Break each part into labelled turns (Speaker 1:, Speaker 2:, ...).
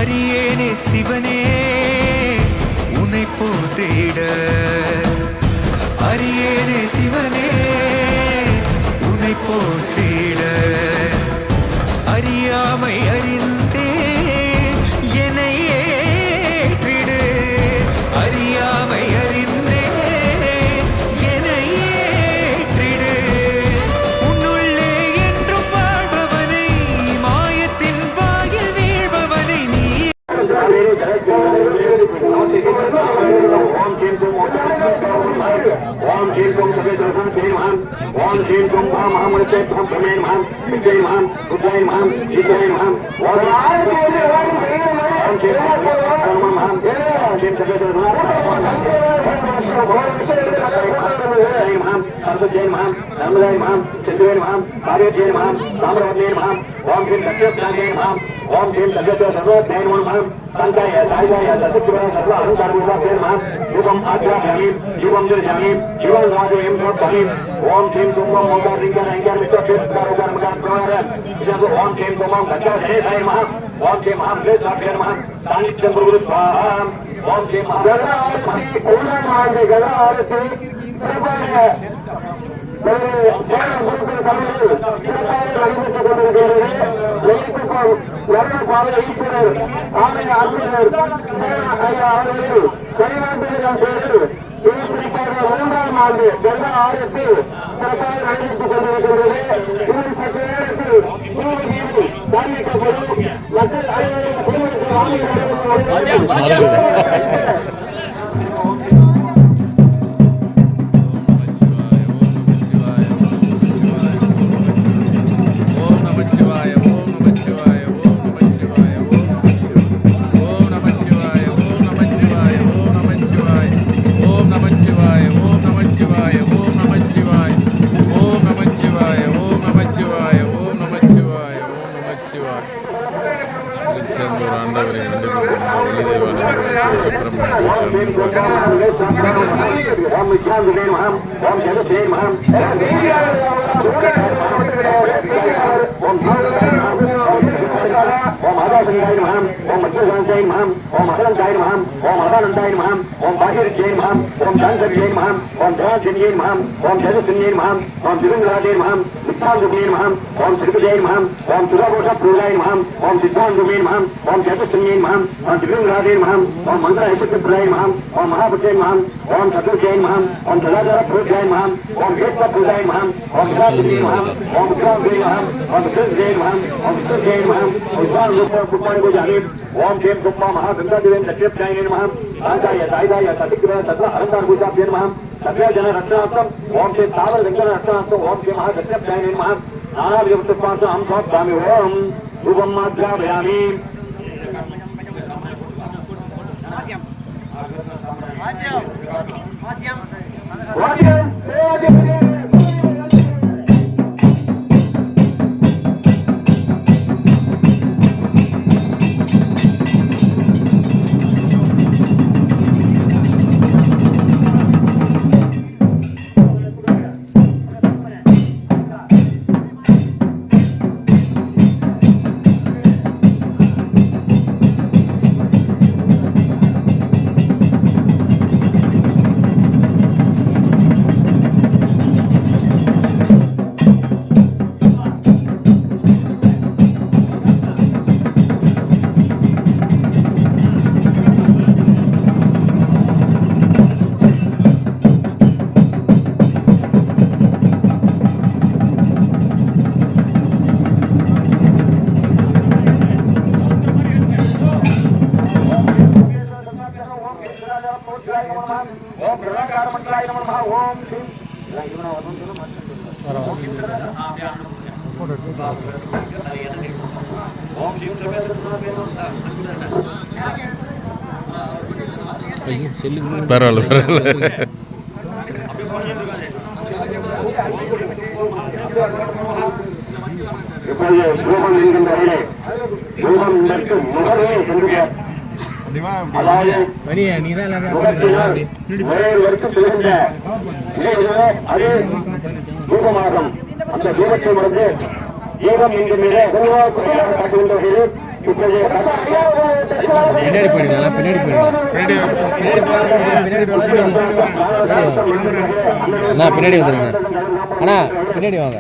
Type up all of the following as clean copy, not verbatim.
Speaker 1: அரியேனே சிவனே உன்னை போற்றிட, அரியேனே சிவனே உன்னை போற்றிட, அறியாமை அறிந்தே என்னை ஏற்றிடு, அறியாமை அறிந்தே என்னை ஏற்றிடு, உன்னுள்ளே என்றும் வாழ்பவனை மாயத்தின் வாயில் வீழ்பவனை நீ
Speaker 2: ओम श्रीं कुम सभे सर्वं श्री महान ओम श्रीं कुम महामूर्ते हम प्रमेय महान विजय महान रुद्राय महान ईश्वराय महान ओम श्रीं महान ओम श्रीं सभे सर्वं महान सरस्वती महान नर्मदाय महान चंद्राय महान कार्योजय महान ताम्रवर्णे महान ओम श्रीं सत्यज्ञानाय महान ओम श्रीं सत्यज्ञ सर्वज्ञाय महान संकाय साईगाय सत्यज्ञ सर्व अहंकार विभागेन महान युगम आज्ञायामि युगम दर्शयामि युगम वादयं नोत्पामि ओम श्रीं तुमं ओंकार लिंगन अंकार मित्र क्षेत्र ओंकार मकान प्रवाह इदं ओम श्रीं तुमं गच्छ जय साई महान ओम श्रीं महान जय साक्षात् महान सानिध्यं गुरु स्वाहा ओम श्रीं महान गणपति पूर्ण मान गण आरती सर्वने சேன குருக்கள் தமிழில் சிறப்பாக நடைபெற்றுக் கொண்டிருக்கிறது. பால ஈஸ்வரர் ஆலய ஆட்சியர் சேன ஐயா அவர்கள் கையாண்டுகளின் பேரில் இது சிறப்பாக 3ஆம் ஆண்டு கங்கா ஆரத்தி சிறப்பாக நடைபெற்றுக் கொண்டிருக்கிறது. இன்னும் சற்று நேரத்தில் தூய்மை காண்பிக்கப்படும். மக்கள் அனைவரும் குடும்பத்தை வாங்கி ओम श्रीं कुम्मा महागंगा देवेन लक्ष्मीप्राय नमः शांताय साईदाय सतिग्रह सत्व अहंकार भूताभ्ये नमः सत्य जन रक्षणार्थम ओम श्री तावर लिंगन रक्षणार्थम ओम श्री महागंगाप्राय नमः नानाविध वस्तुपास हम स्वामी ओम रूपम माध्यामि மங்களாய நமः ஓம் ஸ்ரீ
Speaker 3: பரவாயில்ல
Speaker 2: இப்போது ரூபம் என்கின்ற ரூபம் இதற்கு முகமே சென்று அதாவது முகத்தினால் ஒரே வரைக்கும் செல்கின்ற அது ரூபமாகும். அந்த ரூபத்தை வந்து ஈரம் என்கின்ற காட்டுகின்ற வகையில் இப்போது
Speaker 3: பின்னாடி வந்துருங்க அண்ணா, பின்னாடி வாங்க.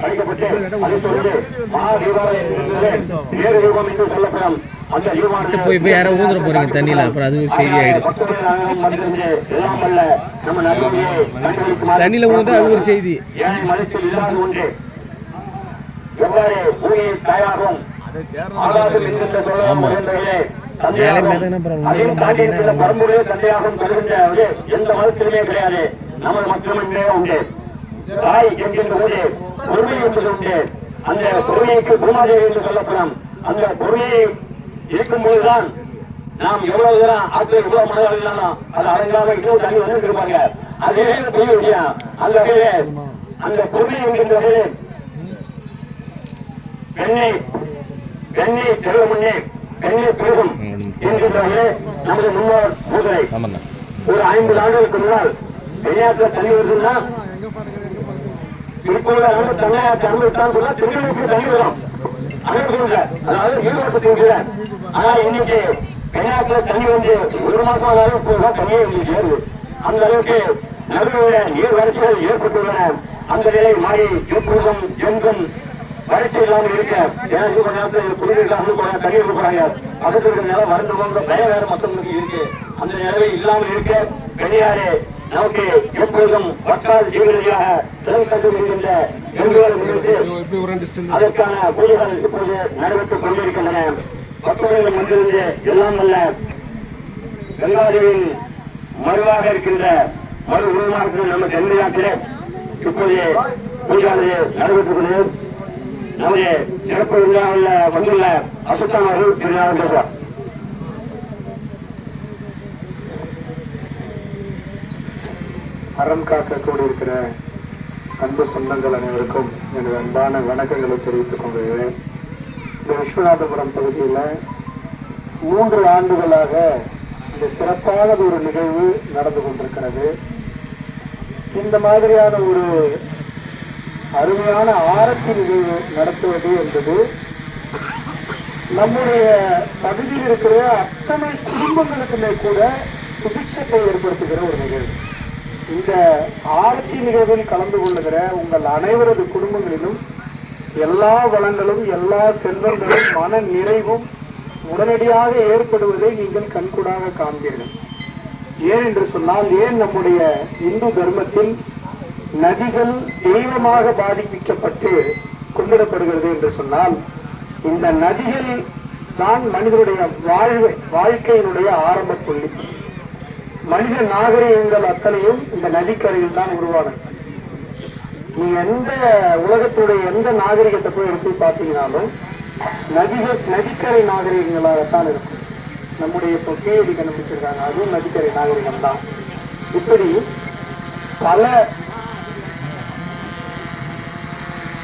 Speaker 3: போய் போய் யாரோ ஊந்துட போறீங்க தண்ணியில, அப்புறம் அது ஒரு செய்தி ஆயிடும். தண்ணியில ஊந்தா அது ஒரு செய்தி.
Speaker 2: எந்த மதத்திலுமே கிடையாது, நமது மட்டுமே உண்டு. தாய் என்கின்ற போது பொறுமை என்பது உண்டு. அந்த பொறுமைக்கு பூமாதேவி என்று சொல்லப்படும். அந்த பொறுமையை இருக்கும்போதுதான் நாம் எவ்வளவு தூரம் ஆற்றில் எவ்வளவு மனதாக இருந்தாலும் அது அடங்காம இன்னொரு தண்ணி வந்து இருப்பாங்க. அதே பெரிய விஷயம். அந்த வகையில் அந்த பொறுமை என்கின்ற வகையில் பெண்ணை செல்ல முன்னே பெண்ணை பெருகும் என்கின்ற வகையில் நமது முன்னோர் மூதுரை ஒரு 50 ஆண்டுகளுக்கு முன்னால் பெரியாற்றில் தண்ணி வருதுன்னா திருக்குறள் அனுமதித்தான் சொன்னா திருநெல்வேலிக்கு தண்ணி வரும். அதாவது ஈரோட்டத்தின். ஆனா இன்னைக்கு பெரியாற்றில தண்ணி வந்து 1 மாசம் ஆனாலும் இப்போதான் தண்ணியே வந்து சேருது. அந்த அளவுக்கு நடுவில் நீர் வறட்சிகள் ஏற்பட்டுள்ளன. அந்த நிலை மாறி எப்போதும் எங்கும் வறட்சி இல்லாமல் இருக்க கொஞ்ச நேரத்தில் குடிநீர் தண்ணி கொடுக்குறாங்க. பக்கத்தில் இருக்கிற நிலம் வறண்டு போன்ற பயம் வேற மற்றவங்களுக்கு இருக்கு. அந்த நிலவை இல்லாமல் இருக்க பெரியாறு நமக்கு எப்போதும் வட்டால் ஜீவனியாக திறந்து வருகின்ற செல்வங்களை முன்னிட்டு அதற்கான பூஜைகள் இப்போது நடைபெற்றுக் கொண்டிருக்கின்றன. பக்தர்கள் வந்திருந்து எல்லாம் அல்ல கங்காதேவியின் மறுவாக இருக்கின்ற மறு உருவமாக இருக்கிற நம்ம தென்மையாற்றிலே இப்போது பூஜையானது நடைபெற்றுக் கொண்டு நமது சிறப்பு விழாவில் வந்துள்ள அசுத்தான் அவர்கள் திருநாள் பேசுவார்.
Speaker 4: அறம் காக்க கூடியிருக்கிற அன்பு சொந்தங்கள் அனைவருக்கும் எனது அன்பான வணக்கங்களை தெரிவித்துக் கொள்கிறேன். இந்த விஸ்வநாதபுரம் பகுதியில் 3 ஆண்டுகளாக இந்த சிறப்பான ஒரு நிகழ்வு நடந்து கொண்டிருக்கிறது. இந்த மாதிரியான ஒரு அருமையான ஆரத்தி நிகழ்வு நடத்துவது என்பது நம்முடைய பகுதியில் இருக்கிற அத்தனை குடும்பங்களுக்குமே கூட சுபிட்சத்தை ஏற்படுத்துகிற ஒரு நிகழ்வு. இந்த ஆரத்தி நிகழ்வில் கலந்து கொள்ளுகிற உங்கள் அனைவரது குடும்பங்களிலும் எல்லா வளங்களும் எல்லா செல்வங்களும் மன நிறைவும் உடனடியாக ஏற்படுவதை நீங்கள் கண்கூடாக காண்பீர்கள். ஏன் என்று சொன்னால், ஏன் நம்முடைய இந்து தர்மத்தில் நதிகள் தெய்வமாக பாதிக்கப்பட்டு கொண்டிடப்படுகிறது என்று சொன்னால், இந்த நதிகள் தான் மனிதனுடைய வாழ்க்கையினுடைய ஆரம்ப புள்ளி. மனித நாகரிகங்கள் அத்தனையும் இந்த நதிக்கரையில் தான் உருவானது. நீ எந்த உலகத்துடைய எந்த நாகரிகத்தை போய் எடுத்து பார்த்தீங்கன்னாலும் நதிக்கரை நாகரிகங்களாகத்தான் இருக்கும். நம்முடைய இப்போ கேள்வி கண்டுபிடிச்சிருக்காங்க, அதுவும் நதிக்கரை நாகரிகம் தான். இப்படி பல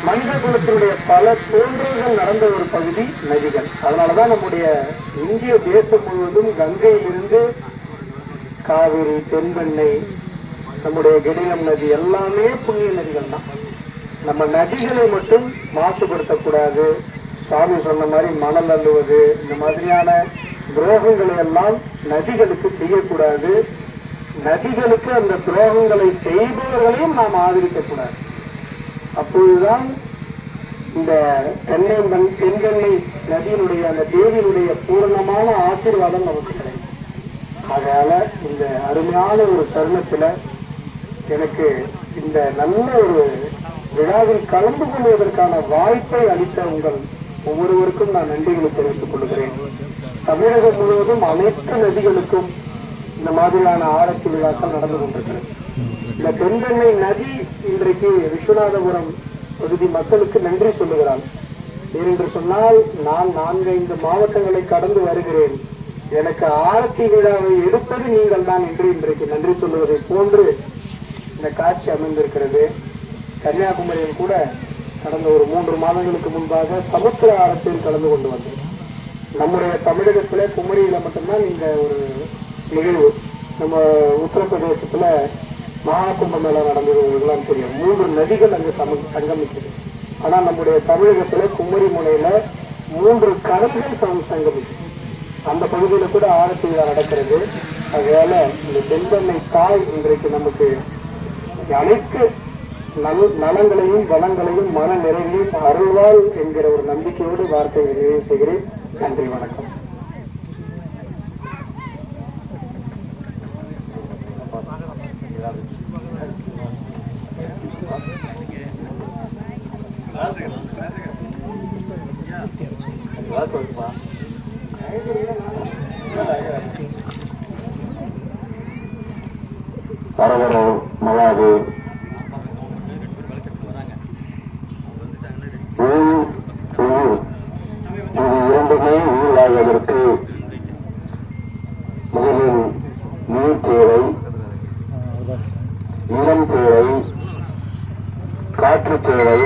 Speaker 4: மனித குலத்தினுடைய பல தோன்றல்கள் நடந்த ஒரு பகுதி நதிகள். அதனாலதான் நம்முடைய இந்திய தேசம் முழுவதும் கங்கையிலிருந்து காவிரி, தென்பெண்ணை, நம்முடைய கெடிலம் நதி எல்லாமே புண்ணிய நதிகள் தான். நம்ம நதிகளை மட்டும் மாசுபடுத்தக்கூடாது. சாமி சொன்ன மாதிரி மணல் அள்ளுவது, இந்த மாதிரியான துரோகங்களை எல்லாம் நதிகளுக்கு செய்யக்கூடாது. நதிகளுக்கு அந்த துரோகங்களை செய்பவர்களையும் நாம் ஆதரிக்கக்கூடாது. அப்பொழுதுதான் இந்த தென்கண்ணை நதியினுடைய அந்த தேவியினுடைய பூரணமான ஆசீர்வாதம் நமக்கு கிடைக்கும். அதனால இந்த அருமையான ஒரு தருணத்துல எனக்கு இந்த நல்ல ஒரு விழாவில் கலந்து கொள்வதற்கான வாய்ப்பை அளித்த உங்கள் ஒவ்வொருவருக்கும் நான் நன்றிகளை தெரிவித்துக் கொள்கிறேன். தமிழகம் முழுவதும் அனைத்து நதிகளுக்கும் இந்த மாதிரியான ஆரத்தி விழாக்கள் நடந்து கொண்டிருக்கிறது. இந்த தென்பெண்ணை நதி இன்றைக்கு விஸ்வநாதபுரம் பகுதி மக்களுக்கு நன்றி சொல்லுகிறான். ஏனென்று சொன்னால் நான் 4-5 மாவட்டங்களை கடந்து வருகிறேன், எனக்கு ஆரத்தி விழாவை எடுப்பது நீங்கள் தான் என்று இன்றைக்கு நன்றி சொல்லுவதை போன்று இந்த காட்சி அமைந்திருக்கிறது. கன்னியாகுமரியில் கூட கடந்த ஒரு 3 மாதங்களுக்கு முன்பாக சமுத்திர ஆரத்தில் கலந்து கொண்டு வந்தேன். நம்முடைய தமிழகத்துல குமரியில மட்டும்தான் இந்த ஒரு நிகழ்வு. நம்ம உத்தரப்பிரதேசத்துல மகாகும்பமேளா நடந்தது உங்களுக்குலாம் தெரியும். 3 நதிகள் அங்கு சங்கமிக்குது. ஆனா நம்முடைய தமிழகத்துல குமரி முனையில 3 கடல்கள் சங்கமிக்குது. அந்த பகுதியில கூட ஆரத்தி விழா நடக்கிறது. அதனால இந்த தென்பெண்ணை தாய் இன்றைக்கு நமக்கு அனைத்து நலங்களையும் வளங்களையும் மன நிறைவையும் அருள்வாள் என்கிற ஒரு நம்பிக்கையோடு வார்த்தையை நிறைவு செய்கிறேன். நன்றி, வணக்கம்.
Speaker 2: வரவரவு மலாது இது இரண்டுமே ஊராவதற்கு முதலில் நீர் தேவை, இளம் தேவை, காற்று தேவை,